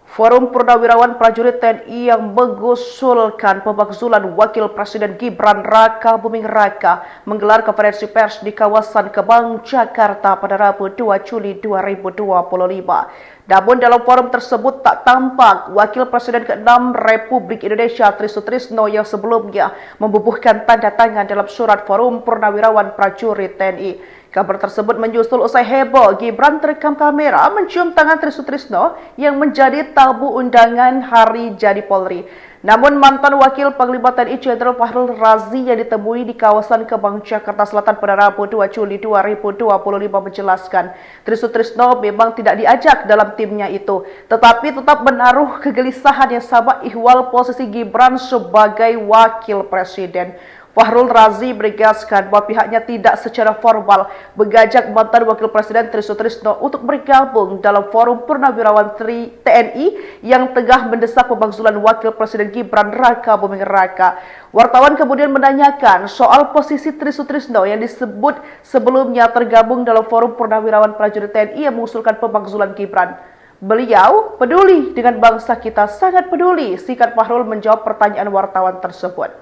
Forum Purnawirawan Prajurit TNI yang mengusulkan pemakzulan Wakil Presiden Gibran Raka Buming Raka menggelar konferensi pers di kawasan Kemang, Jakarta pada Rabu 2 Juli 2025. Namun dalam forum tersebut tak tampak Wakil Presiden ke-6 Republik Indonesia Tri Sutrisno yang sebelumnya membubuhkan tanda tangan dalam surat Forum Purnawirawan Prajurit TNI. Kabar tersebut menyusul usai heboh Gibran terekam kamera mencium tangan Tri Sutrisno yang menjadi tamu undangan Hari Jadi Polri. Namun mantan Wakil Panglima TNI Jenderal Fahrul Razi yang ditemui di kawasan Kemang, Jakarta Selatan pada Rabu 2 Juli 2025 menjelaskan Tri Sutrisno memang tidak diajak dalam timnya itu, tetapi tetap menaruh kegelisahan yang sama ihwal posisi Gibran sebagai Wakil Presiden. Fahrul Razi menegaskan bahwa pihaknya tidak secara formal mengajak mantan Wakil Presiden Tri Sutrisno untuk bergabung dalam Forum Purnawirawan TNI yang tengah mendesak pemakzulan Wakil Presiden Gibran Raka Buming Raka. Wartawan kemudian menanyakan soal posisi Tri Sutrisno yang disebut sebelumnya tergabung dalam Forum Purnawirawan Prajurit TNI yang mengusulkan pemakzulan Gibran. Beliau peduli dengan bangsa kita, sangat peduli, singkat Fahrul menjawab pertanyaan wartawan tersebut.